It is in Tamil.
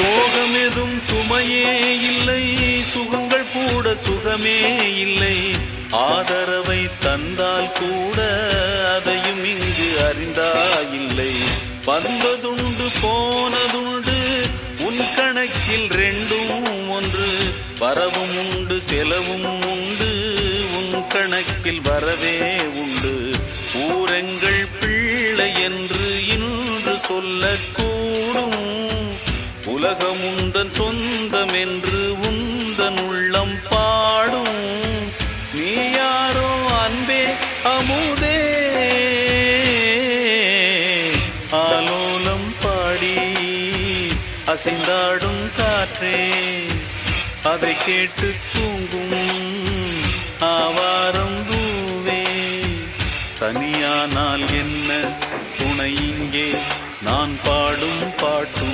சோகமெதும் சுமையே இல்லை, சுகங்கள் கூட சுகமே இல்லை. ஆதரவை தந்தால் கூட அதையும் இங்கு அறிந்தாயில்லை. வந்ததுண்டு போனதுண்டு உன் கணக்கில் ரெண்டும் ஒன்று. வரவும் உண்டு செலவும் உண்டு, உன் கணக்கில் வரவே உண்டு. ஊரெங்கள் பிள்ளை என்று இன்று சொல்லக்கூடும். உலகம் உந்தன் சொந்தம் என்று உந்தன் உள்ளம் பாடும். நீ யாரோ அன்பே அமுதே, ஆலோலம் பாடி அசைந்தாடும் காற்றே, அதை கேட்டு தூங்கும் ஆவாரம் பூவே. தனியானால் என்ன துணை இங்கே, நான் பாடும் பாட்டும்